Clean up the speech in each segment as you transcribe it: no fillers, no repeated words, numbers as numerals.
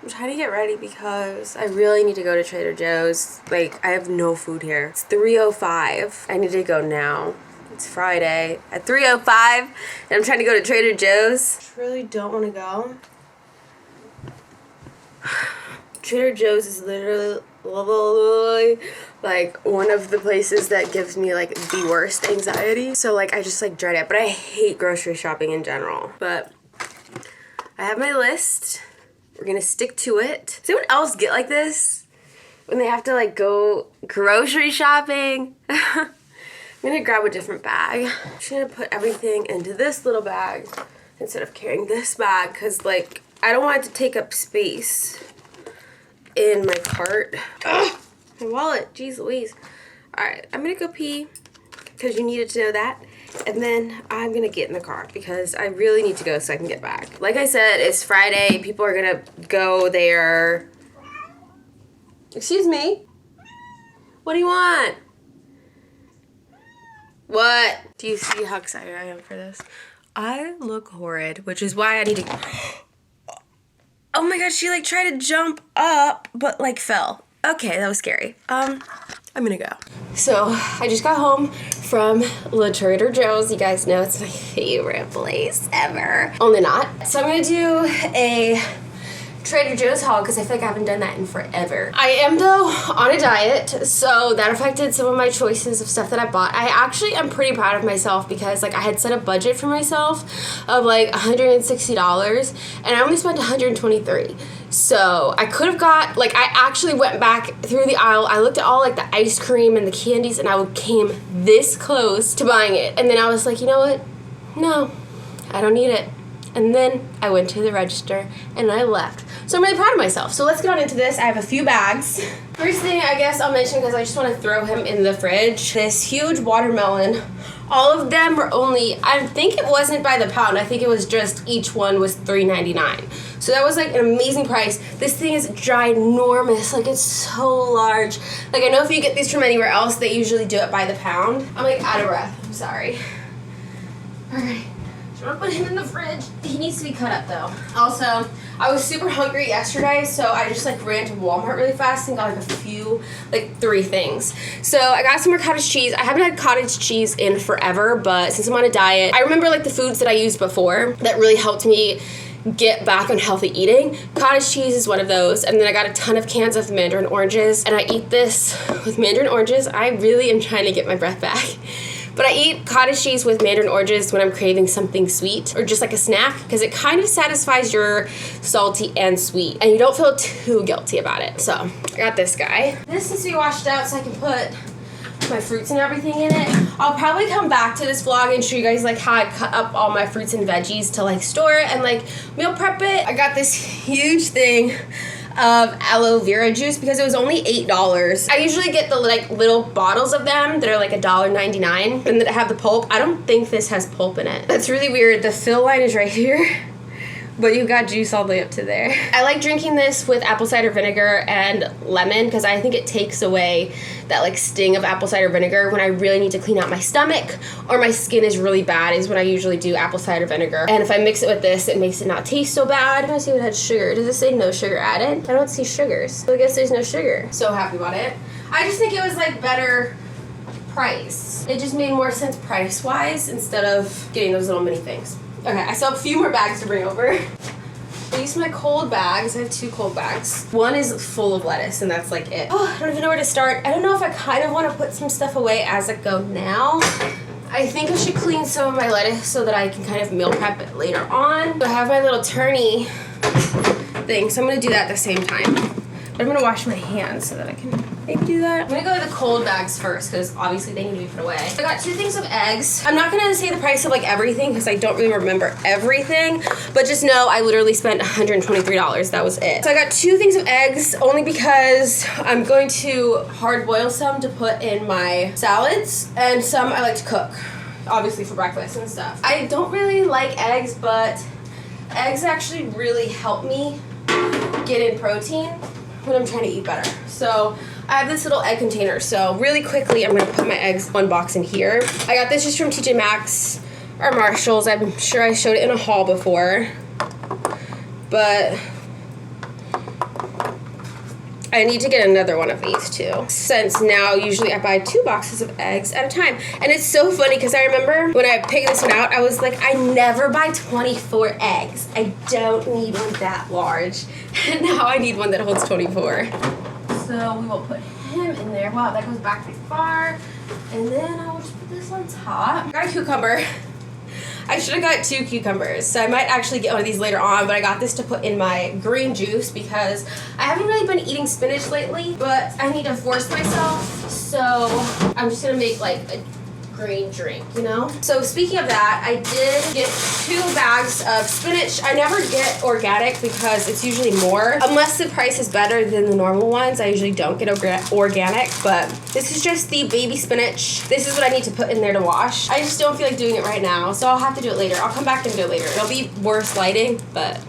I'm trying to get ready because I really need to go to Trader Joe's. Like, I have no food here. It's 3:05. I need to go now. It's Friday at 3:05 and I'm trying to go to Trader Joe's. I really don't want to go. Trader Joe's is literally like one of the places that gives me like the worst anxiety. So like I just like dread it. But I hate grocery shopping in general. But I have my list. We're gonna stick to it. Does anyone else get like this? When they have to like go grocery shopping? I'm gonna grab a different bag. I'm just gonna put everything into this little bag instead of carrying this bag because like I don't want it to take up space in my cart. Ugh, my wallet, jeez Louise. Alright, I'm gonna go pee because you needed to know that. And then I'm gonna get in the car because I really need to go so I can get back. Like I said, it's Friday. People are gonna go there. Excuse me? What do you want? What? Do you see how excited I am for this? I look horrid, which is why I need to... Oh my god, she like tried to jump up, but like fell. Okay, that was scary. I'm gonna go. So, I just got home from the Trader Joe's. You guys know it's my favorite place ever. Only not. So I'm gonna do a Trader Joe's haul because I feel like I haven't done that in forever. I am though on a diet, so that affected some of my choices of stuff that I bought. I actually am pretty proud of myself because like I had set a budget for myself of like $160 and I only spent $123. So I could have got, like I actually went back through the aisle. I looked at all like the ice cream and the candies and I came this close to buying it. And then I was like, you know what? No, I don't need it. And then I went to the register and I left. So I'm really proud of myself. So let's get on into this. I have a few bags. First thing I guess I'll mention because I just want to throw him in the fridge. This huge watermelon. All of them were only, I think it wasn't by the pound. I think it was just each one was $3.99. So that was like an amazing price. This thing is ginormous. Like it's so large. Like I know if you get these from anywhere else, they usually do it by the pound. I'm like out of breath. I'm sorry. All right. I'm gonna put him in the fridge. He needs to be cut up though. Also, I was super hungry yesterday, so I just like ran to Walmart really fast and got like a few, like 3 things. So I got some more cottage cheese. I haven't had cottage cheese in forever, but since I'm on a diet, I remember like the foods that I used before that really helped me get back on healthy eating. Cottage cheese is one of those, and then I got a ton of cans of mandarin oranges, and I eat this with mandarin oranges. I really am trying to get my breath back. But I eat cottage cheese with mandarin oranges when I'm craving something sweet or just like a snack because it kind of satisfies your salty and sweet and you don't feel too guilty about it. So I got this guy. This needs to be washed out so I can put my fruits and everything in it. I'll probably come back to this vlog and show you guys like how I cut up all my fruits and veggies to like store it and like meal prep it. I got this huge thing of aloe vera juice because it was only $8. I usually get the like little bottles of them that are like $1.99 and that have the pulp. I don't think this has pulp in it. That's really weird. The fill line is right here, but you've got juice all the way up to there. I like drinking this with apple cider vinegar and lemon because I think it takes away that like sting of apple cider vinegar when I really need to clean out my stomach or my skin is really bad is when I usually do apple cider vinegar. And if I mix it with this, it makes it not taste so bad. I'm gonna see if it had sugar. Does it say no sugar added? I don't see sugars. So I guess there's no sugar. So happy about it. I just think it was like better price. It just made more sense price-wise instead of getting those little mini things. Okay, I still have a few more bags to bring over. These are my cold bags. I have 2 cold bags. One is full of lettuce, and that's like it. Oh, I don't even know where to start. I don't know if I kind of want to put some stuff away as I go now. I think I should clean some of my lettuce so that I can kind of meal prep it later on. So I have my little turny thing, so I'm going to do that at the same time. But I'm going to wash my hands so that I can do that. I'm gonna go to the cold bags first because obviously they need to be put away. I got 2 things of eggs. I'm not gonna say the price of like everything because I don't really remember everything, but just know I literally spent $123. That was it. So I got 2 things of eggs only because I'm going to hard boil some to put in my salads and some I like to cook, obviously for breakfast and stuff. I don't really like eggs, but eggs actually really help me get in protein when I'm trying to eat better. So I have this little egg container, so really quickly I'm gonna put my eggs 1 box in here. I got this just from TJ Maxx or Marshalls. I'm sure I showed it in a haul before, but I need to get another one of these too, since now usually I buy 2 boxes of eggs at a time. And it's so funny because I remember when I picked this one out, I was like, I never buy 24 eggs. I don't need one that large. And now I need one that holds 24. So we will put him in there. Wow, that goes back pretty far. And then I will just put this on top. I got a cucumber. I should have got 2 cucumbers, so I might actually get one of these later on, but I got this to put in my green juice because I haven't really been eating spinach lately, but I need to force myself, so I'm just gonna make like a green drink, you know? So speaking of that, I did get 2 bags of spinach. I never get organic because it's usually more. Unless the price is better than the normal ones, I usually don't get organic, but this is just the baby spinach. This is what I need to put in there to wash. I just don't feel like doing it right now, so I'll have to do it later. I'll come back and do it later. It'll be worse lighting, but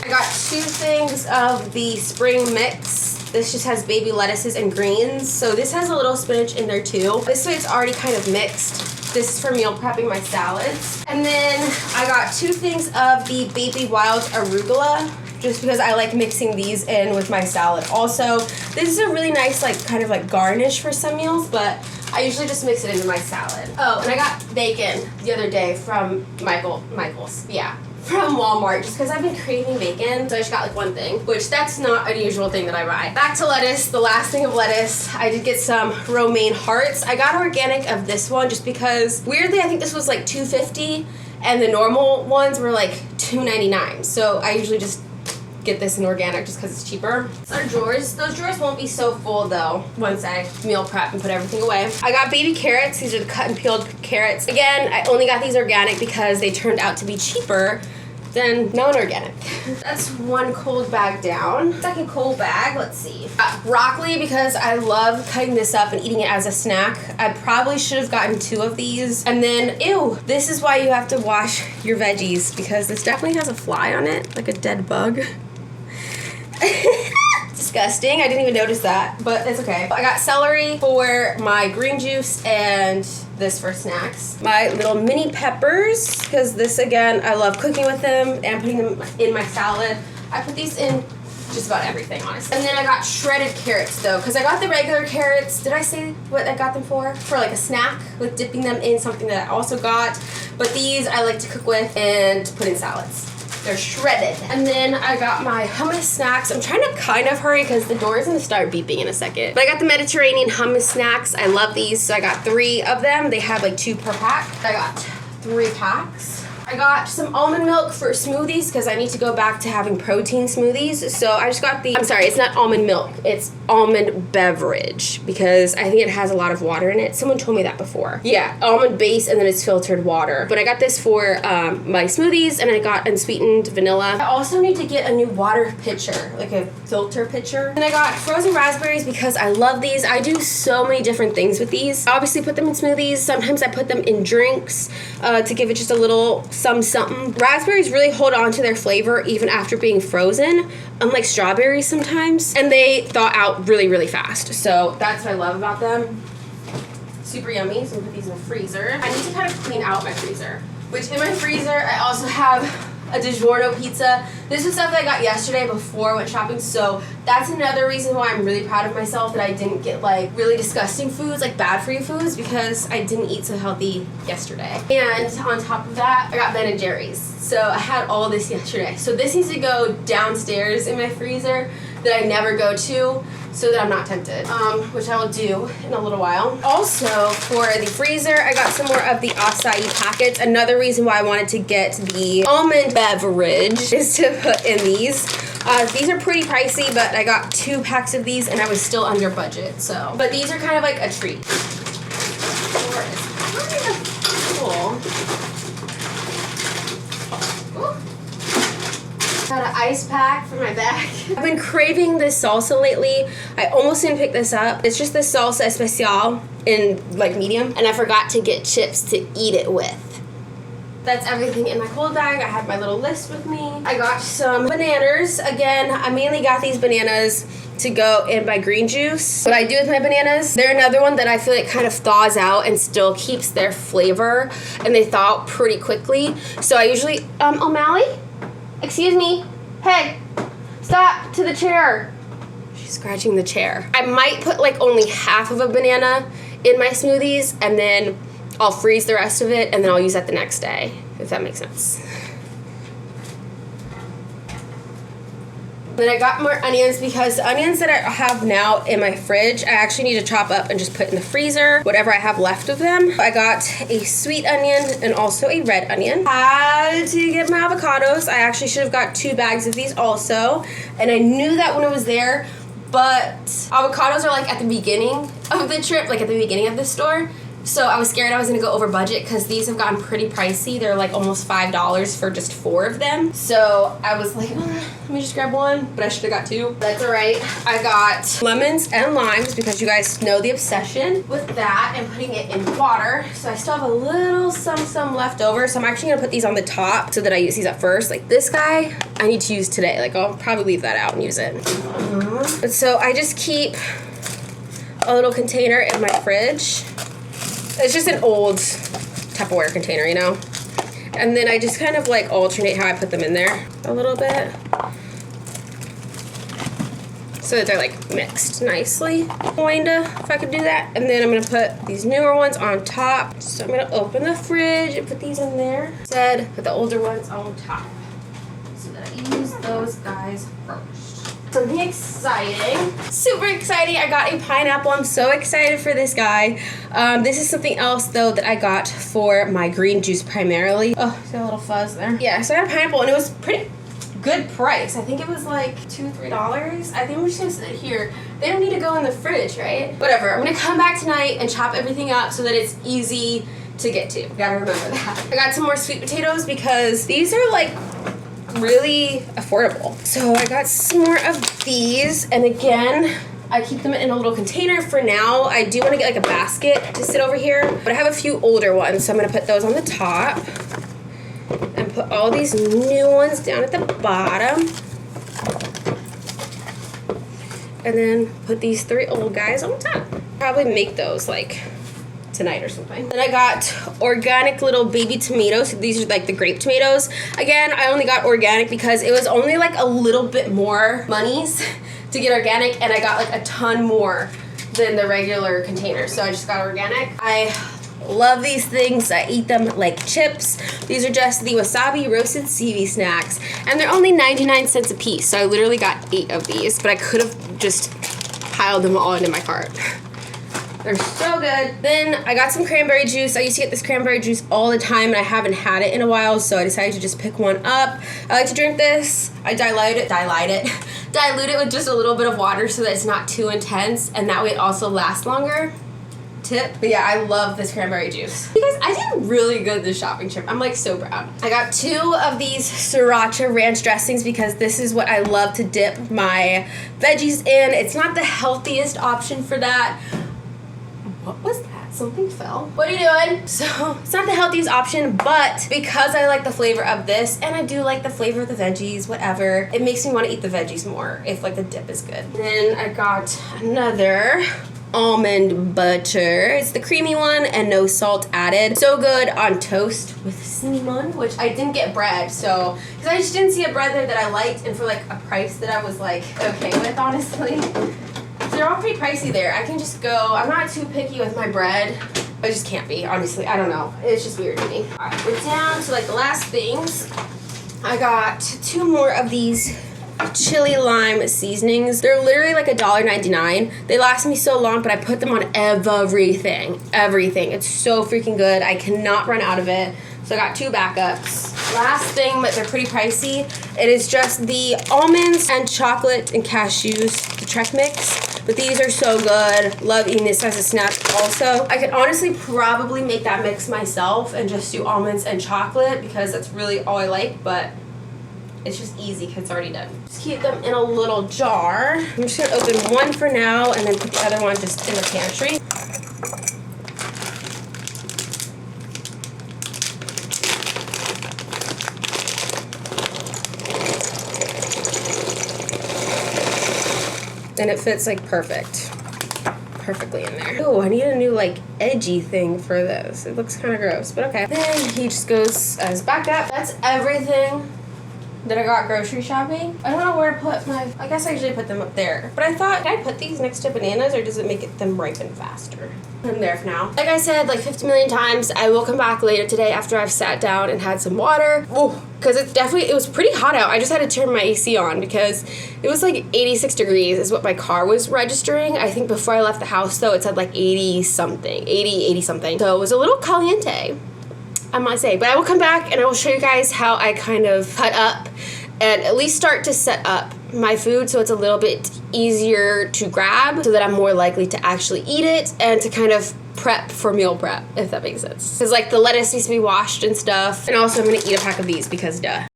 I got 2 things of the spring mix. This just has baby lettuces and greens. So this has a little spinach in there too. This way it's already kind of mixed. This is for meal prepping my salads. And then I got 2 things of the baby wild arugula, just because I like mixing these in with my salad. Also, this is a really nice like kind of like garnish for some meals, but I usually just mix it into my salad. Oh, and I got bacon the other day from Michael's. Yeah. From Walmart, just because I've been craving bacon, so I just got like 1 thing, which that's not an usual thing that I buy. Back to lettuce, the last thing of lettuce, I did get some romaine hearts. I got organic of this one just because, weirdly, I think this was like $2.50, and the normal ones were like $2.99, so I usually just get this in organic just because it's cheaper. Our drawers, those drawers won't be so full though once I meal prep and put everything away. I got baby carrots. These are the cut and peeled carrots. Again, I only got these organic because they turned out to be cheaper than non-organic. That's 1 cold bag down. Second cold bag, let's see. Got broccoli because I love cutting this up and eating it as a snack. I probably should have gotten 2 of these. And then, ew, this is why you have to wash your veggies, because this definitely has a fly on it, like a dead bug. Disgusting. I didn't even notice that, but it's okay. I got celery for my green juice and this for snacks. My little mini peppers, because this, again, I love cooking with them and putting them in my salad. I put these in just about everything, honestly. And then I got shredded carrots, though, because I got the regular carrots. Did I say what I got them for? For like a snack with dipping them in something that I also got. But these I like to cook with and put in salads. They're shredded. And then I got my hummus snacks. I'm trying to kind of hurry because the door is going to start beeping in a second. But I got the Mediterranean hummus snacks. I love these. So I got 3 of them. They have like 2 per pack. I got 3 packs. I got some almond milk for smoothies because I need to go back to having protein smoothies. So I just got I'm sorry, it's not almond milk. It's almond beverage because I think it has a lot of water in it. Someone told me that before. Yeah, almond base and then it's filtered water. But I got this for my smoothies, and I got unsweetened vanilla. I also need to get a new water pitcher, like a filter pitcher. And I got frozen raspberries because I love these. I do so many different things with these. I obviously put them in smoothies. Sometimes I put them in drinks to give it just a little something. Raspberries really hold on to their flavor even after being frozen, unlike strawberries sometimes, and they thaw out really, really fast. So that's what I love about them. Super yummy. So I'm gonna put these in the freezer. I need to kind of clean out my freezer, which in my freezer I also have a DiGiorno pizza. This is stuff that I got yesterday before I went shopping, so that's another reason why I'm really proud of myself that I didn't get like really disgusting foods, like bad for you foods, because I didn't eat so healthy yesterday. And on top of that, I got Ben & Jerry's. So I had all this yesterday. So this needs to go downstairs in my freezer that I never go to, so that I'm not tempted, which I will do in a little while. Also, for the freezer, I got some more of the acai packets. Another reason why I wanted to get the almond beverage is to put in these. These are pretty pricey, but I got 2 packs of these, and I was still under budget, so. But these are kind of like a treat. Or it's kind of cool. Got an ice pack for my bag. I've been craving this salsa lately. I almost didn't pick this up. It's just the salsa especial in like medium, and I forgot to get chips to eat it with. That's everything in my cold bag. I have my little list with me. I got some bananas. Again, I mainly got these bananas to go in my green juice. What I do with my bananas, they're another one that I feel like kind of thaws out and still keeps their flavor, and they thaw out pretty quickly. So I usually, O'Malley? Excuse me. Hey, stop to the chair. She's scratching the chair. I might put like only half of a banana in my smoothies, and then I'll freeze the rest of it, and then I'll use that the next day, if that makes sense. Then I got more onions because the onions that I have now in my fridge, I actually need to chop up and just put in the freezer, whatever I have left of them. I got a sweet onion and also a red onion. Had to get my avocados. I actually should have got 2 bags of these also, and I knew that when I was there, but avocados are like at the beginning of the trip, like at the beginning of the store. So I was scared I was gonna go over budget because these have gotten pretty pricey. They're like almost $5 for just 4 of them. So I was like, let me just grab one, but I should have got 2. That's all right. I got lemons and limes because you guys know the obsession with that and putting it in water. So I still have a little some left over. So I'm actually gonna put these on the top so that I use these at first. Like this guy, I need to use today. Like I'll probably leave that out and use it. But so I just keep a little container in my fridge. It's just an old Tupperware container, you know? And then I just kind of like alternate how I put them in there a little bit, so that they're like mixed nicely, kinda, if I could do that. And then I'm gonna put these newer ones on top. So I'm gonna open the fridge and put these in there. Instead, put the older ones on top, so that I use those guys first. Something exciting, super exciting. I got a pineapple. I'm so excited for this guy. This is something else though that I got for my green juice primarily. Oh, see a little fuzz there. Yeah, so I got a pineapple and it was pretty good price. I think it was like $2 or $3. I think we're just gonna sit here. They don't need to go in the fridge, right? Whatever, I'm gonna come back tonight and chop everything up so that it's easy to get to. Gotta remember that. I got some more sweet potatoes because these are like really affordable. So I got some more of these, and again, I keep them in a little container for now. I do want to get like a basket to sit over here, but I have a few older ones, so I'm gonna put those on the top and put all these new ones down at the bottom, and then put these 3 old guys on top. Probably make those like tonight or something. Then I got organic little baby tomatoes. These are like the grape tomatoes. Again, I only got organic because it was only like a little bit more monies to get organic, and I got like a ton more than the regular container, so I just got organic. I love these things. I eat them like chips. These are just the wasabi roasted seaweed snacks, and they're only 99 cents a piece, so I literally got 8 of these, but I could have just piled them all into my cart. They're so good. Then I got some cranberry juice. I used to get this cranberry juice all the time, and I haven't had it in a while, so I decided to just pick one up. I like to drink this. I dilute it with just a little bit of water so that it's not too intense, and that way it also lasts longer. Tip. But yeah, I love this cranberry juice. You guys, I did really good this shopping trip. I'm like so proud. I got 2 of these sriracha ranch dressings because this is what I love to dip my veggies in. It's not the healthiest option for that. What was that? Something fell. What are you doing? So, it's not the healthiest option, but because I like the flavor of this, and I do like the flavor of the veggies, whatever, it makes me want to eat the veggies more if like the dip is good. Then I got another almond butter. It's the creamy one and no salt added. So good on toast with cinnamon, which I didn't get bread, so, because I just didn't see a bread there that I liked, and for like a price that I was like okay with, honestly. They're all pretty pricey there. I can just go. I'm not too picky with my bread. I just can't be, honestly. I don't know. It's just weird to me. All right, we're down to like the last things. I got 2 more of these chili lime seasonings. They're literally like $1.99. They last me so long, but I put them on everything. Everything. It's so freaking good. I cannot run out of it. So I got 2 backups. Last thing, but they're pretty pricey. It is just the almonds and chocolate and cashews, the Trek mix. But these are so good. Love eating this as a snack also. I could honestly probably make that mix myself and just do almonds and chocolate because that's really all I like, but it's just easy because it's already done. Just keep them in a little jar. I'm just gonna open one for now and then put the other one just in the pantry. And it fits like perfectly in there. Oh, I need a new like edgy thing for this. It looks kind of gross, but okay. Then he just goes as backup. That's everything that I got grocery shopping. I don't know where to put my, I guess I usually put them up there. But I thought, can I put these next to bananas or does it make them ripen faster? I'm there for now. Like I said like 50 million times, I will come back later today after I've sat down and had some water. Oh, because it was pretty hot out. I just had to turn my AC on because it was like 86 degrees is what my car was registering. I think before I left the house though, it said like 80 something. So it was a little caliente, I might say. But I will come back and I will show you guys how I kind of cut up and at least start to set up my food so it's a little bit easier to grab so that I'm more likely to actually eat it and to kind of prep for meal prep, if that makes sense. Because like the lettuce needs to be washed and stuff. And also I'm gonna eat a pack of these because duh.